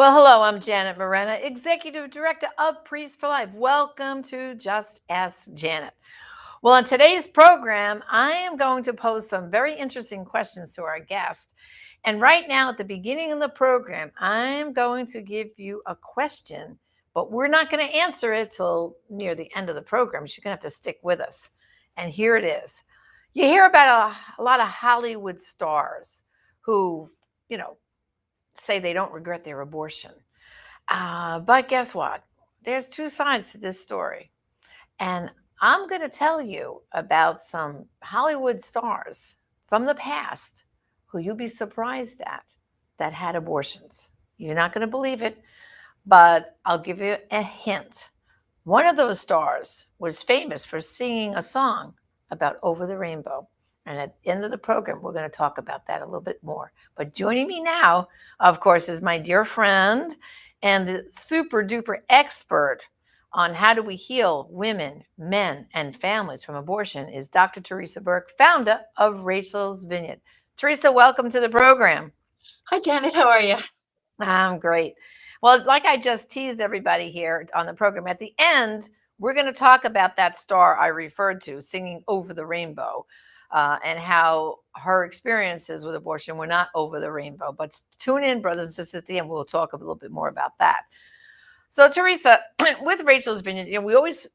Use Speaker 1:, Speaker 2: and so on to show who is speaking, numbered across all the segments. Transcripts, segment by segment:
Speaker 1: Well, hello, I'm Janet Morena, Executive Director of Priest for Life. Welcome to Just Ask Janet. Well, on today's program, I am going to pose some very interesting questions to our guest. And right now, at the beginning of the program, I'm going to give you a question, but we're not going to answer it till near the end of the program. So you're going to have to stick with us. And here it is. You hear about a lot of Hollywood stars who, you know, say they don't regret their abortion. But guess what? There's two sides to this story. And I'm going to tell you about some Hollywood stars from the past who you'll be surprised at that had abortions. You're not going to believe it, but I'll give you a hint. One of those stars was famous for singing a song about Over the Rainbow. And at the end of the program, we're going to talk about that a little bit more. But joining me now, of course, is my dear friend and the super duper expert on how do we heal women, men, and families from abortion is Dr. Teresa Burke, founder of Rachel's Vineyard. Teresa, welcome to the program.
Speaker 2: Hi, Janet. How are you?
Speaker 1: I'm great. Well, like I just teased everybody here on the program, at the end, we're going to talk about that star I referred to singing Over the Rainbow. And how her experiences with abortion were not over the rainbow. But tune in, brothers and sisters, at the end. We'll talk a little bit more about that. So, Teresa, with Rachel's Vineyard,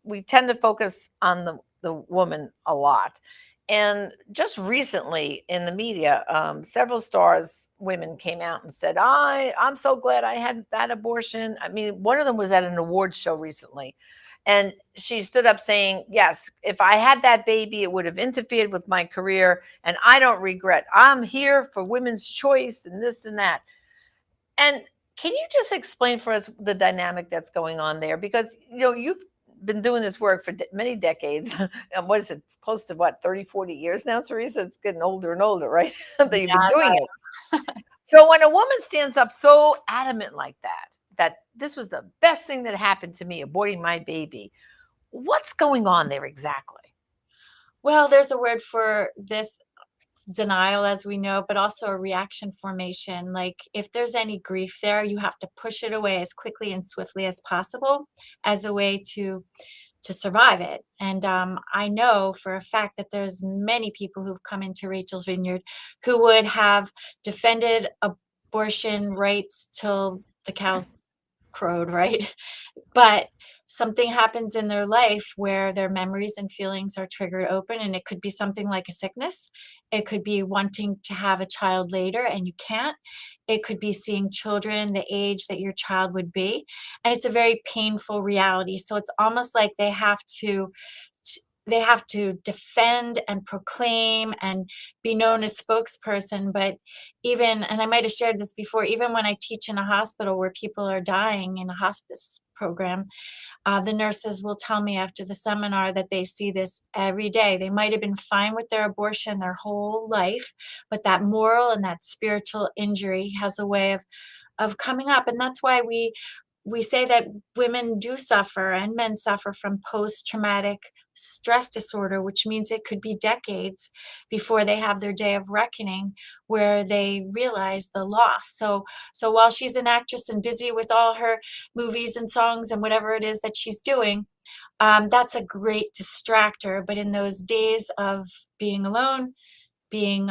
Speaker 1: we tend to focus on the woman a lot. And just recently in the media, several stars, women came out and said, I'm so glad I had that abortion. I mean, one of them was at an awards show recently. And she stood up saying, yes, if I had that baby, it would have interfered with my career. And I don't regret. I'm here for women's choice and this and that. And can you just explain for us the dynamic that's going on there? Because, you've been doing this work for many decades. And what is it, close to 30, 40 years now, Teresa? It's getting older and older, right? That you've been doing it. So when a woman stands up so adamant like that this was the best thing that happened to me, aborting my baby. What's going on there exactly?
Speaker 2: Well, there's a word for this denial, as we know, but also a reaction formation. Like if there's any grief there, you have to push it away as quickly and swiftly as possible as a way to survive it. And I know for a fact that there's many people who've come into Rachel's Vineyard who would have defended abortion rights till the cows crowed, right? But something happens in their life where their memories and feelings are triggered open, and it could be something like a sickness. It could be wanting to have a child later and you can't. It could be seeing children the age that your child would be, and it's a very painful reality. So it's almost like they have to defend and proclaim and be known as spokesperson. But even, and I might have shared this before, even when I teach in a hospital where people are dying in a hospice program, the nurses will tell me after the seminar that they see this every day. They might have been fine with their abortion their whole life, but that moral and that spiritual injury has a way of coming up. And that's why we say that women do suffer and men suffer from post-traumatic stress disorder, which means it could be decades before they have their day of reckoning where they realize the loss. So while she's an actress and busy with all her movies and songs and whatever it is that she's doing, that's a great distractor. But in those days of being alone, being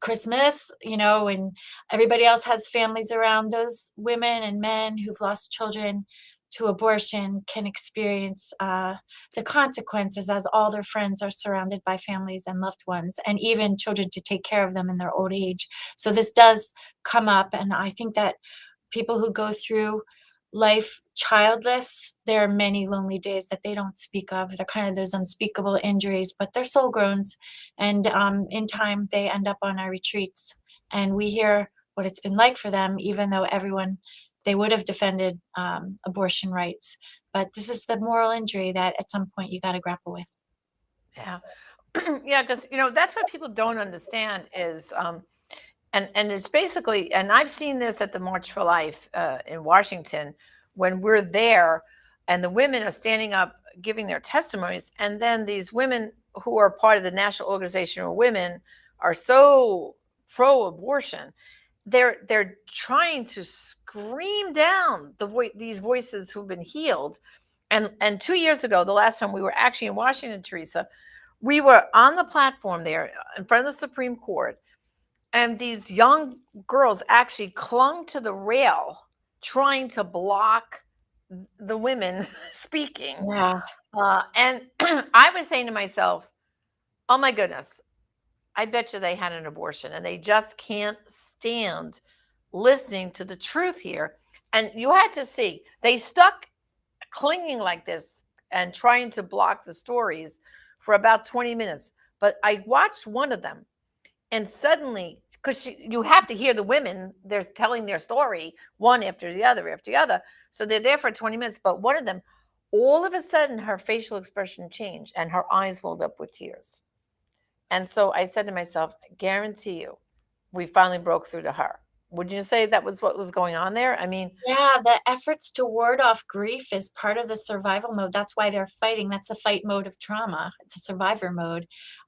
Speaker 2: Christmas, and everybody else has families around, those women and men who've lost children to abortion can experience the consequences, as all their friends are surrounded by families and loved ones, and even children to take care of them in their old age. So this does come up, and I think that people who go through life childless, there are many lonely days that they don't speak of. They're kind of those unspeakable injuries, but they're soul groans. And in time, they end up on our retreats. And we hear what it's been like for them, even though they would have defended abortion rights. But this is the moral injury that at some point you got to grapple with.
Speaker 1: Yeah. Yeah, because that's what people don't understand is and it's basically, and I've seen this at the March for Life in Washington when we're there and the women are standing up giving their testimonies, and then these women who are part of the National Organization of Women are so pro-abortion. they're trying to scream down these voices who've been healed. And 2 years ago, the last time we were actually in Washington, Teresa, we were on the platform there in front of the Supreme Court, and these young girls actually clung to the rail trying to block the women speaking.
Speaker 2: Yeah.
Speaker 1: And I was saying to myself, oh my goodness, I bet you they had an abortion and they just can't stand listening to the truth here. And you had to see, they stuck clinging like this and trying to block the stories for about 20 minutes. But I watched one of them, and suddenly, because you have to hear the women, they're telling their story one after the other after the other. So they're there for 20 minutes. But one of them, all of a sudden, her facial expression changed and her eyes welled up with tears. And so I said to myself, I guarantee you, we finally broke through to her. Would you say that was what was going on there? I mean,
Speaker 2: Yeah, the efforts to ward off grief is part of the survival mode. That's why they're fighting. That's a fight mode of trauma. It's a survivor mode.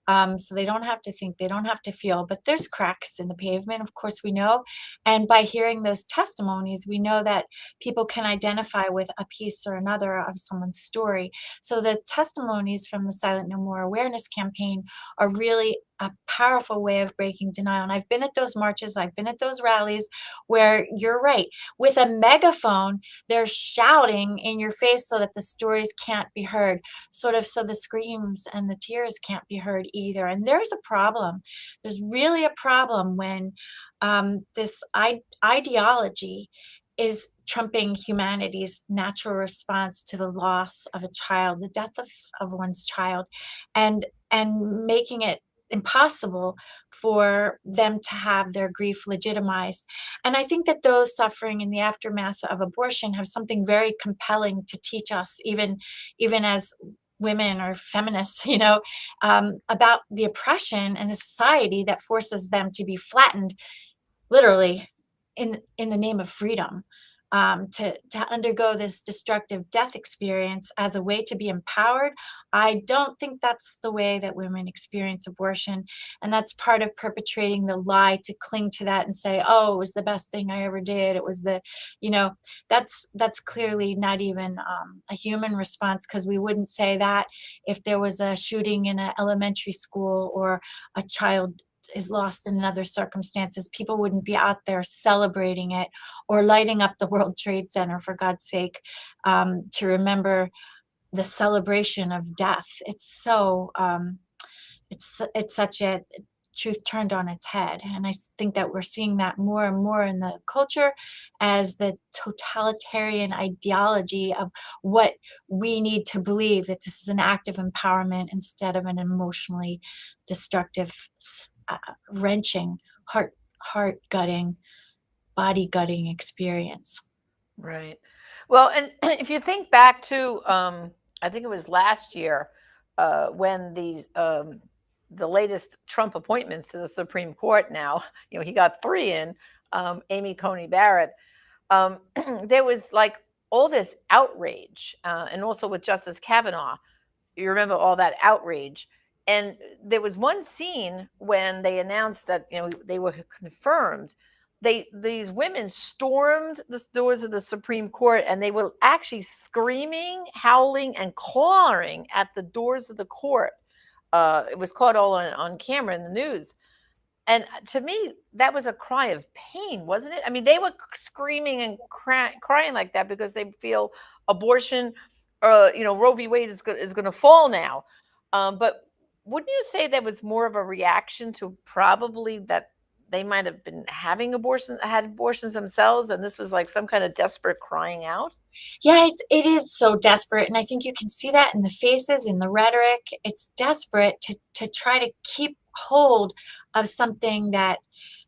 Speaker 2: So they don't have to think, they don't have to feel, but there's cracks in the pavement, of course we know. And by hearing those testimonies, we know that people can identify with a piece or another of someone's story. So the testimonies from the Silent No More Awareness campaign are really a powerful way of breaking denial. And I've been at those marches, I've been at those rallies where you're right. With a megaphone, they're shouting in your face so that the stories can't be heard, sort of so the screams and the tears can't be heard either. And there's a problem. There's really a problem when this ideology is trumping humanity's natural response to the loss of a child, the death of one's child, and making it impossible for them to have their grief legitimized. And I think that those suffering in the aftermath of abortion have something very compelling to teach us, even as women or feminists, about the oppression in a society that forces them to be flattened, literally, in the name of freedom, to undergo this destructive death experience as a way to be empowered. I don't think that's the way that women experience abortion, and that's part of perpetrating the lie to cling to that and say, "Oh, it was the best thing I ever did. It was the," you know, that's clearly not even a human response, because we wouldn't say that if there was a shooting in an elementary school or a child is lost in other circumstances. People wouldn't be out there celebrating it or lighting up the World Trade Center, for God's sake, to remember the celebration of death. It's such a truth turned on its head, and think that we're seeing that more and more in the culture as the totalitarian ideology of what we need to believe, that this is an act of empowerment instead of an emotionally destructive, wrenching, heart gutting, body gutting experience.
Speaker 1: right. Well, and if you think back to, I think it was last year, when the latest Trump appointments to the Supreme Court. Now, he got three in, Amy Coney Barrett. There was like all this outrage, and also with Justice Kavanaugh. You remember all that outrage. And there was one scene when they announced that they were confirmed. These women stormed the doors of the Supreme Court, and they were actually screaming, howling, and clawing at the doors of the court. It was caught all on camera in the news. And to me, that was a cry of pain, wasn't it? I mean, they were screaming and crying like that because they feel abortion, Roe v. Wade is going to fall now. But wouldn't you say that was more of a reaction to probably that they might have been had abortions themselves, and this was like some kind of desperate crying out?
Speaker 2: Yeah, it is so desperate, and I think you can see that in the faces, in the rhetoric. It's desperate to try to keep hold of something that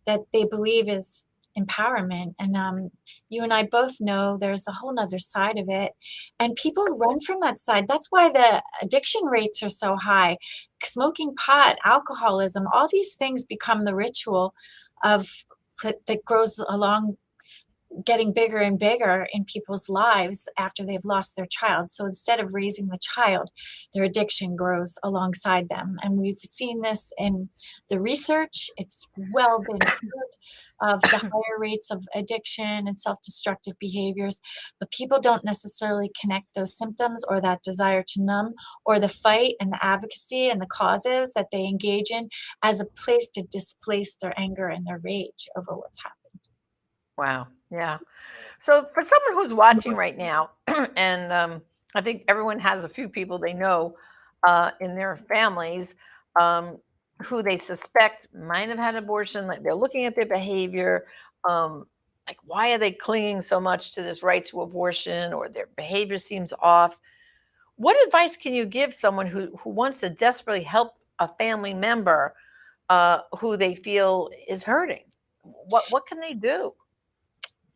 Speaker 2: they believe is empowerment. And you and I both know there's a whole nother side of it, and people run from that side. That's why the addiction rates are so high. Smoking pot, alcoholism, all these things become the ritual of that grows along getting bigger and bigger in people's lives after they've lost their child. So instead of raising the child, their addiction grows alongside them. And we've seen this in the research. It's well been proved of the higher rates of addiction and self-destructive behaviors, but people don't necessarily connect those symptoms or that desire to numb or the fight and the advocacy and the causes that they engage in as a place to displace their anger and their rage over what's happened.
Speaker 1: Wow. Yeah. So for someone who's watching right now, and I think everyone has a few people they know in their families um, who they suspect might have had abortion. Like they're looking at their behavior. Um, like, why are they clinging so much to this right to abortion, or their behavior seems off? What advice can you give someone who wants to desperately help a family member who they feel is hurting? What can they do?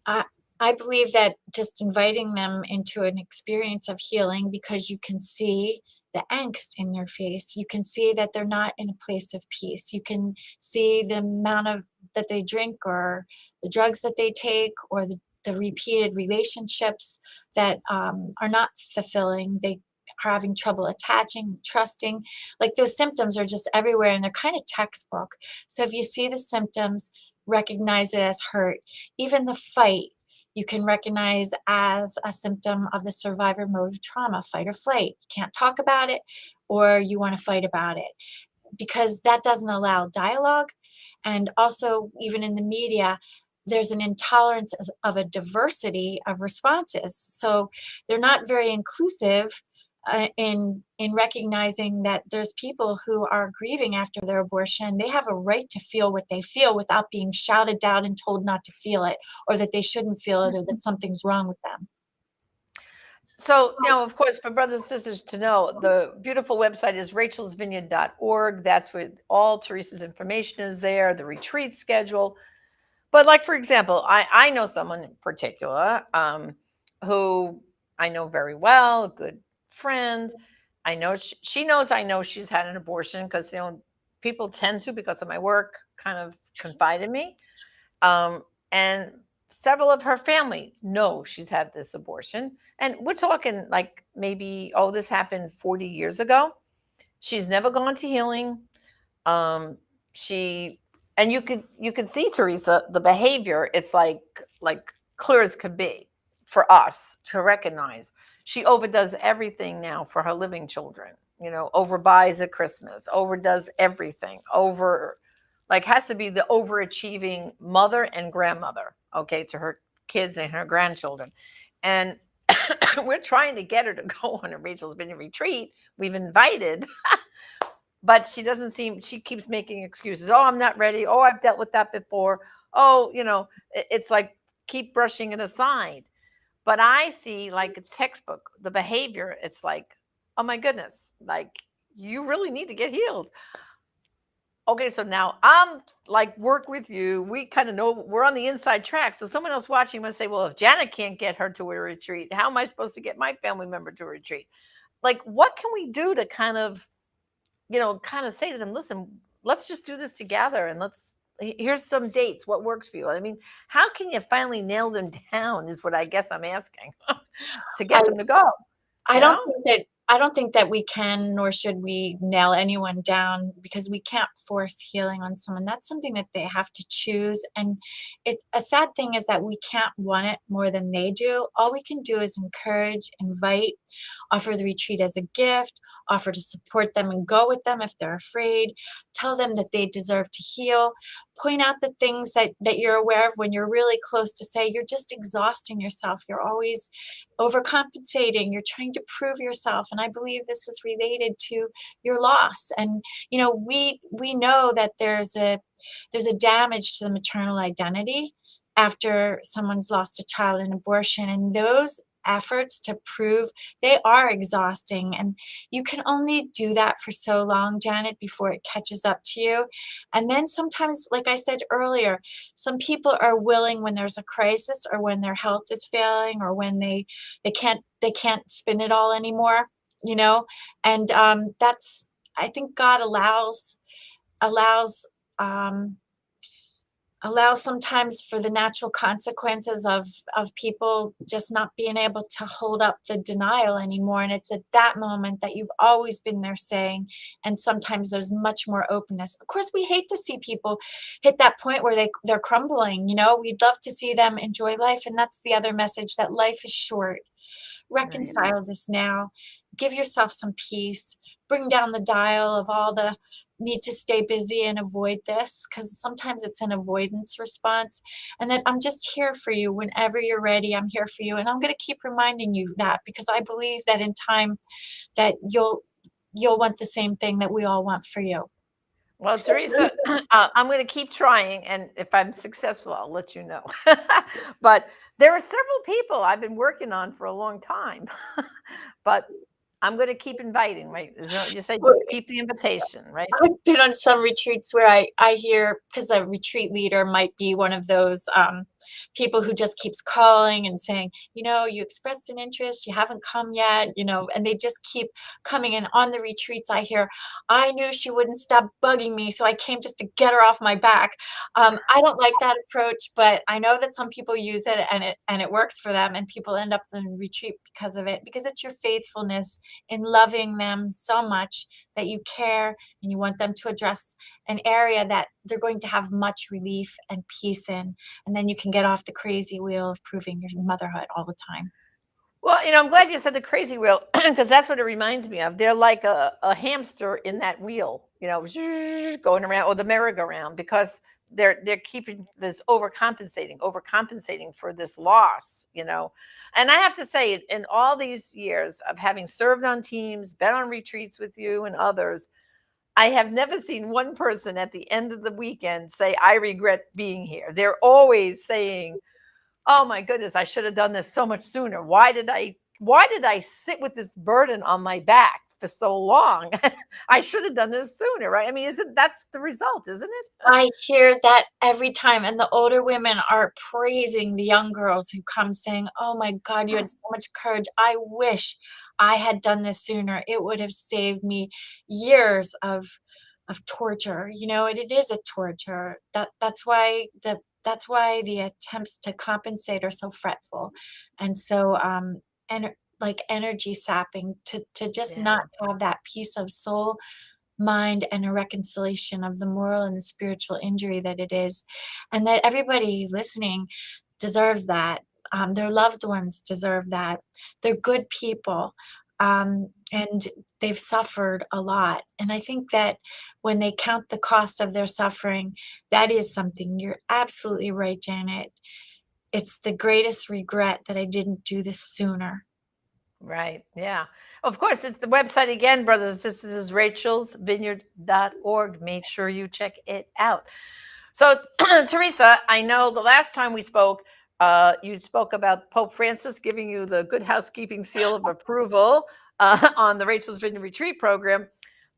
Speaker 2: I I believe that just inviting them into an experience of healing because you can see the angst in their face. You can see that they're not in a place of peace. You can see the amount of that they drink or the drugs that they take or the repeated relationships that are not fulfilling. They are having trouble attaching, trusting. Like those symptoms are just everywhere and they're kind of textbook. So if you see the symptoms, recognize it as hurt. Even the fight you can recognize as a symptom of the survivor mode of trauma, fight or flight. You can't talk about it or you want to fight about it because that doesn't allow dialogue. And also, even in the media, there's an intolerance of a diversity of responses. So they're not very inclusive in recognizing that there's people who are grieving after their abortion. They have a right to feel what they feel without being shouted down and told not to feel it, or that they shouldn't feel it, or that something's wrong with them.
Speaker 1: So now, of course, for brothers and sisters to know, the beautiful website is rachelsvineyard.org. That's where all Teresa's information is there, the retreat schedule. But like, for example, I know someone in particular who I know very well, a good friend. I know she knows I know she's had an abortion because, people tend to, because of my work, kind of confide in me. And several of her family know she's had this abortion. And we're talking like maybe, oh, this happened 40 years ago. She's never gone to healing. Um, she and you could see, Teresa, the behavior. It's like clear as could be for us to recognize. She overdoes everything now for her living children. Overbuys at Christmas, overdoes everything, like has to be the overachieving mother and grandmother, okay, to her kids and her grandchildren. And we're trying to get her to go on a Rachel's Vineyard retreat. We've invited, but she keeps making excuses. Oh, I'm not ready. Oh, I've dealt with that before. Oh, it's like keep brushing it aside. But I see, like, it's textbook, the behavior. It's like, oh my goodness, like, you really need to get healed. Okay, so now I'm like, work with you. We kind of know we're on the inside track. So someone else watching must say, well, if Janet can't get her to a retreat, how am I supposed to get my family member to a retreat? Like, what can we do to kind of say to them, listen, let's just do this together, and here's some dates. What works for you? I mean, how can you finally nail them down is what I guess I'm asking to
Speaker 2: I
Speaker 1: get them to go,
Speaker 2: I
Speaker 1: you
Speaker 2: don't
Speaker 1: know?
Speaker 2: think that I don't think that we can nor should we nail anyone down because we can't force healing on someone. That's something that they have to choose. And it's a sad thing is that we can't want it more than they do. All we can do is encourage, invite, offer the retreat as a gift, offer to support them and go with them if they're afraid, tell them that they deserve to heal, point out the things that you're aware of when you're really close to say you're just exhausting yourself. You're always overcompensating, you're trying to prove yourself, and I believe this is related to your loss. And we know that there's a damage to the maternal identity after someone's lost a child in abortion, and those efforts to prove, they are exhausting, and you can only do that for so long, Janet, before it catches up to you. And then sometimes, like I said earlier, some people are willing when there's a crisis or when their health is failing or when they can't spin it all anymore, you know? And that's I think God allows um allow sometimes for the natural consequences of people just not being able to hold up the denial anymore, and it's at that moment that you've always been there saying, and sometimes there's much more openness. Of course, we hate to see people hit that point where they're crumbling, we'd love to see them enjoy life, and that's the other message, that life is short.
Speaker 1: Right.
Speaker 2: Reconcile this now. Give yourself some peace. Bring down the dial of all the need to stay busy and avoid this, because sometimes it's an avoidance response. And that I'm just here for you whenever you're ready. I'm here for you. And I'm going to keep reminding you that, because I believe that in time that you'll want the same thing that we all want for you.
Speaker 1: Well, Teresa, I'm going to keep trying, and if I'm successful, I'll let you know. But there are several people I've been working on for a long time, but I'm going to keep inviting. Right? You say just keep the invitation, right?
Speaker 2: I've been on some retreats where I hear, because a retreat leader might be one of those people who just keeps calling and saying, you expressed an interest, you haven't come yet, and they just keep coming. And on the retreats, I hear, I knew she wouldn't stop bugging me, so I came just to get her off my back. I don't like that approach, but I know that some people use it, and it works for them, and people end up in retreat because of it, because it's your faithfulness in loving them so much that you care, and you want them to address an area that they're going to have much relief and peace in. And then you can get off the crazy wheel of proving your motherhood all the time.
Speaker 1: Well, I'm glad you said the crazy wheel because that's what it reminds me of. They're like a hamster in that wheel, going around, or the merry-go-round, because they're keeping this overcompensating for this loss, And I have to say, in all these years of having served on teams, been on retreats with you and others, I have never seen one person at the end of the weekend say, I regret being here. They're always saying, oh my goodness, I should have done this so much sooner. Why did I sit with this burden on my back for so long? I should have done this sooner, right? I mean, isn't that's the result, isn't it?
Speaker 2: I hear that every time, and the older women are praising the young girls who come saying, "Oh my God, you had so much courage. I wish I had done this sooner. It would have saved me years of torture." And it is a torture. That's why the attempts to compensate are so fretful and so and like energy sapping, to just not
Speaker 1: Yeah.
Speaker 2: have that peace of soul, mind, and a reconciliation of the moral and the spiritual injury that it is, and that everybody listening deserves that. Their loved ones deserve that. They're good people, and they've suffered a lot. And I think that when they count the cost of their suffering, that is something. You're absolutely right, Janet. It's the greatest regret that I didn't do this sooner.
Speaker 1: Right. Yeah. Of course, it's the website again, brothers and sisters, is rachelsvineyard.org. Make sure you check it out. So, Teresa, I know the last time we spoke, you spoke about Pope Francis giving you the Good Housekeeping Seal of Approval on the Rachel's Vineyard Retreat program.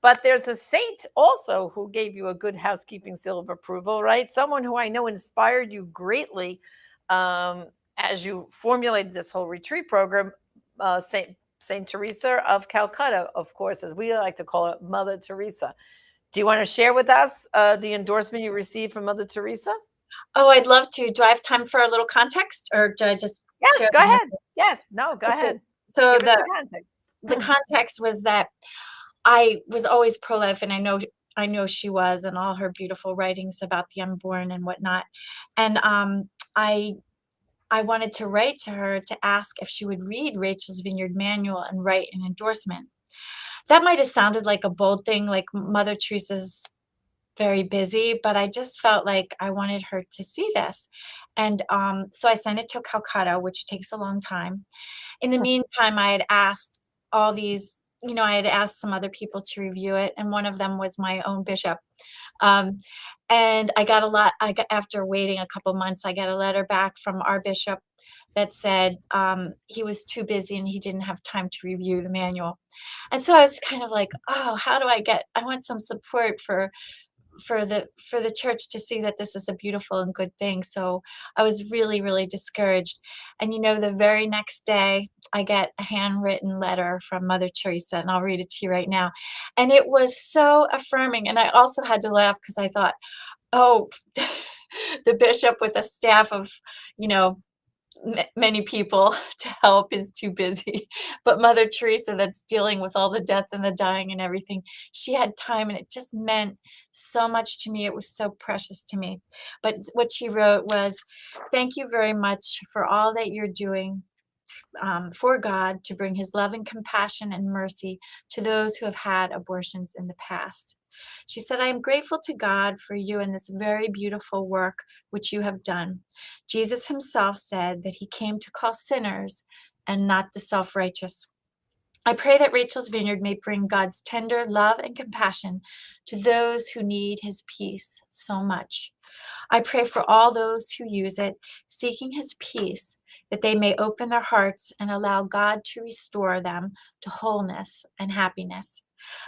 Speaker 1: But there's a saint also who gave you a Good Housekeeping Seal of Approval, right? Someone who I know inspired you greatly um, as you formulated this whole retreat program, Saint Teresa of Calcutta, of course, as we like to call it, Mother Teresa. Do you want to share with us the endorsement you received from Mother Teresa?
Speaker 2: Oh, I'd love to. Do I have time for a little context, or do I just
Speaker 1: Yes,
Speaker 2: share
Speaker 1: go
Speaker 2: the
Speaker 1: ahead.
Speaker 2: message?
Speaker 1: Yes, no, go
Speaker 2: Okay.
Speaker 1: ahead.
Speaker 2: So
Speaker 1: Give us
Speaker 2: the
Speaker 1: the context.
Speaker 2: the context was that I was always pro-life, and I know she was, and all her beautiful writings about the unborn and whatnot. And I wanted to write to her to ask if she would read Rachel's Vineyard Manual and write an endorsement. That might have sounded like a bold thing, like Mother Teresa's very busy, but I just felt like I wanted her to see this. And so I sent it to Calcutta, which takes a long time. In the meantime, I had asked some other people to review it, and one of them was my own bishop. Um, and after waiting a couple months, I got a letter back from our bishop that said he was too busy and he didn't have time to review the manual. And so I was kind of like, oh, I want some support for the church to see that this is a beautiful and good thing. So I was really, really discouraged. And the very next day, I get a handwritten letter from Mother Teresa, and I'll read it to you right now. And it was so affirming. And I also had to laugh because I thought, oh, the bishop with a staff of, you know, many people to help is too busy. But Mother Teresa, that's dealing with all the death and the dying and everything, she had time, and it just meant so much to me. It was so precious to me. But what she wrote was, "Thank you very much for all that you're doing for God to bring his love and compassion and mercy to those who have had abortions in the past." She said, "I am grateful to God for you and this very beautiful work which you have done. Jesus himself said that he came to call sinners and not the self righteous. I pray that Rachel's Vineyard may bring God's tender love and compassion to those who need his peace so much. I pray for all those who use it, seeking his peace, that they may open their hearts and allow God to restore them to wholeness and happiness.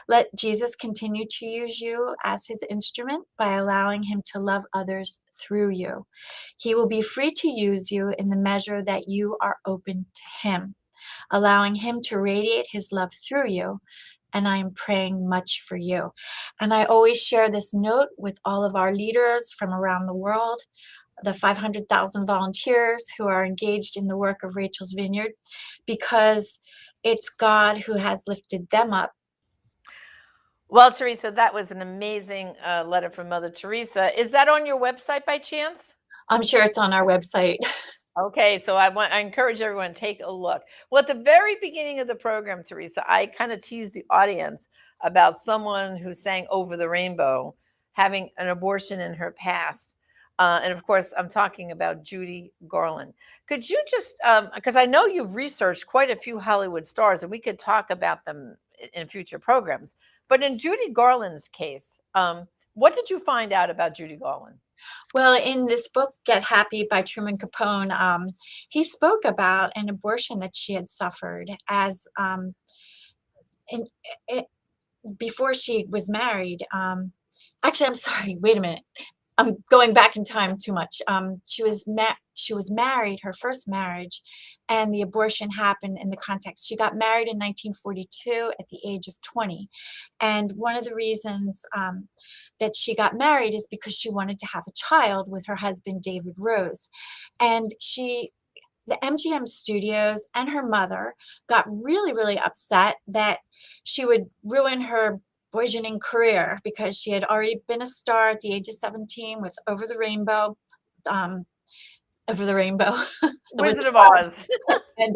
Speaker 2: Let Jesus continue to use you as his instrument by allowing him to love others through you. He will be free to use you in the measure that you are open to him, allowing him to radiate his love through you. And I am praying much for you." And I always share this note with all of our leaders from around the world, the 500,000 volunteers who are engaged in the work of Rachel's Vineyard, because it's God who has lifted them up.
Speaker 1: Well, Teresa, that was an amazing letter from Mother Teresa. Is that on your website by chance?
Speaker 2: I'm sure it's on our website.
Speaker 1: Okay, so I encourage everyone to take a look. Well, at the very beginning of the program, Teresa, I kind of teased the audience about someone who sang "Over the Rainbow" having an abortion in her past. And of course, I'm talking about Judy Garland. Could you just, because I know you've researched quite a few Hollywood stars, and we could talk about them in future programs. But in Judy Garland's case, what did you find out about Judy Garland?
Speaker 2: Well, in this book, Get Happy by Truman Capone, he spoke about an abortion that she had suffered as in, i before she was married. Actually, I'm sorry. Wait a minute. I'm going back in time too much. She was married, her first marriage, and the abortion happened in the context. She got married in 1942 at the age of 20, and one of the reasons that she got married is because she wanted to have a child with her husband David Rose, and the MGM studios and her mother got really, really upset that she would ruin her burgeoning career because she had already been a star at the age of 17 with Over the Rainbow. Um, Over the Rainbow, the Wizard
Speaker 1: Wizard of
Speaker 2: of Oz,
Speaker 1: Oz.
Speaker 2: and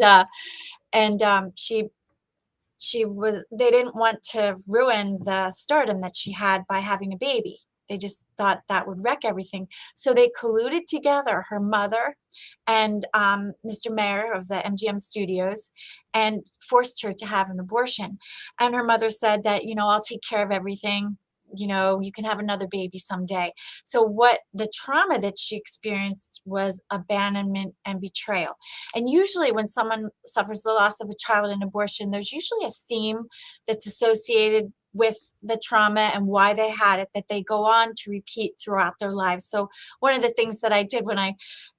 Speaker 2: they didn't want to ruin the stardom that she had by having a baby. They just thought that would wreck everything. So they colluded together, her mother and Mr. Mayer of the MGM studios, and forced her to have an abortion. And her mother said that, I'll take care of everything. You can have another baby someday. So what the trauma that she experienced was abandonment and betrayal. And usually when someone suffers the loss of a child in abortion, there's usually a theme that's associated with the trauma and why they had it that they go on to repeat throughout their lives. So one of the things that I did when I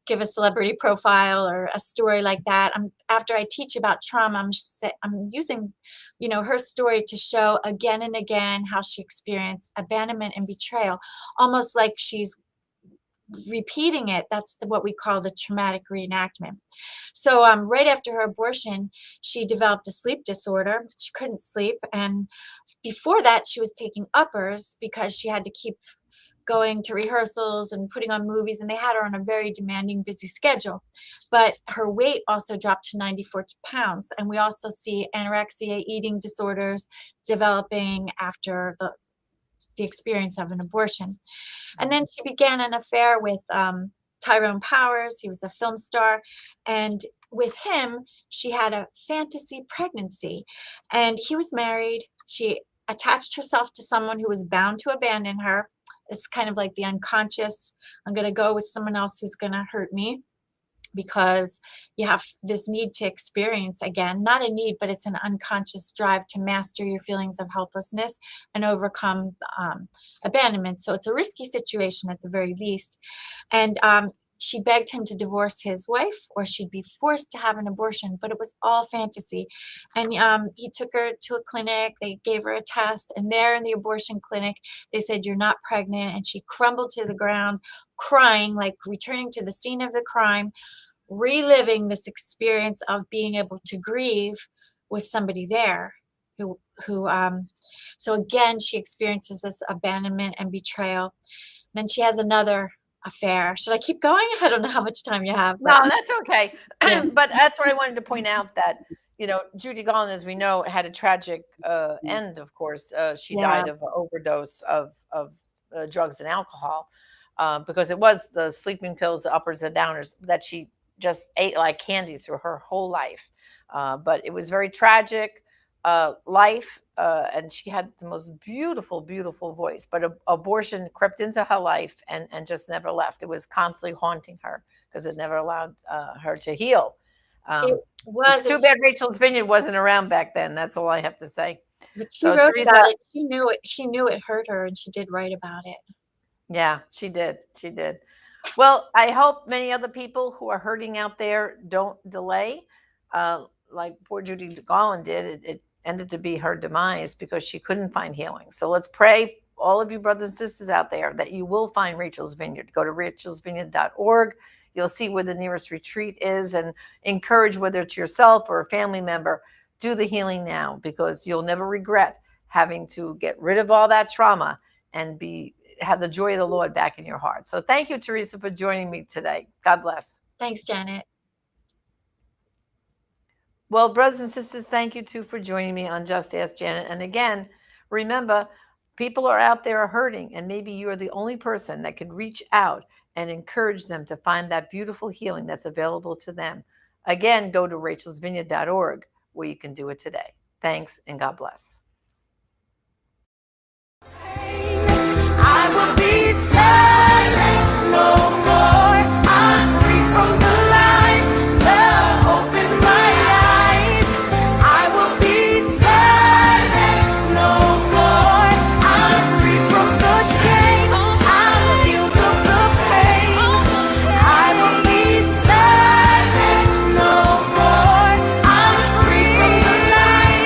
Speaker 2: give a celebrity profile or a story like that, after I teach about trauma, I'm using, her story to show again and again how she experienced abandonment and betrayal, almost like she's repeating it. That's what we call the traumatic reenactment. So right after her abortion, she developed a sleep disorder. She couldn't sleep, and before that, she was taking uppers because she had to keep going to rehearsals and putting on movies, and they had her on a very demanding, busy schedule. But her weight also dropped to 94 pounds, and we also see anorexia, eating disorders developing after the experience of an abortion. And then she began an affair with Tyrone Powers. He was a film star, and with him, she had a fantasy pregnancy, and he was married. She attached herself to someone who was bound to abandon her. It's kind of like the unconscious, I'm going to go with someone else who's going to hurt me, because you have this need to experience again, not a need, but it's an unconscious drive to master your feelings of helplessness and overcome abandonment. So it's a risky situation at the very least. And she begged him to divorce his wife or she'd be forced to have an abortion, but it was all fantasy. And he took her to a clinic, they gave her a test, and there in the abortion clinic, they said, "You're not pregnant." And she crumbled to the ground, crying, like returning to the scene of the crime, reliving this experience of being able to grieve with somebody there who so again she experiences this abandonment and betrayal. Then she has another affair. Should I keep going? I don't know how much time you have, but
Speaker 1: No, that's okay.
Speaker 2: yeah.
Speaker 1: But that's what I wanted to point out, that, Judy Garland, as we know, had a tragic end, of course. She
Speaker 2: Yeah.
Speaker 1: died of an overdose of drugs and alcohol, because it was the sleeping pills, the uppers and downers, that she just ate like candy through her whole life. But it was very tragic life, and she had the most beautiful, beautiful voice. But abortion crept into her life and just never left. It was constantly haunting her because it never allowed her to heal.
Speaker 2: It
Speaker 1: It's
Speaker 2: was,
Speaker 1: too bad Rachel's Vineyard wasn't around back then. That's all I have to say.
Speaker 2: but she
Speaker 1: So
Speaker 2: wrote about
Speaker 1: Teresa,
Speaker 2: it. She knew it hurt her, and she did write about it.
Speaker 1: yeah, she did. She did. Well, I hope many other people who are hurting out there don't delay, like poor Judy Garland did. It ended to be her demise because she couldn't find healing. So let's pray, all of you brothers and sisters out there, that you will find Rachel's Vineyard. Go to rachelsvineyard.org. You'll see where the nearest retreat is, and encourage, whether it's yourself or a family member, do the healing now, because you'll never regret having to get rid of all that trauma and have the joy of the Lord back in your heart. So thank you, Teresa, for joining me today. God bless.
Speaker 2: Thanks, Janet.
Speaker 1: Well, brothers and sisters, thank you too for joining me on Just Ask Janet. And again, remember, people are out there hurting, and maybe you are the only person that could reach out and encourage them to find that beautiful healing that's available to them. Again, go to rachelsvineyard.org where you can do it today. Thanks, and God bless.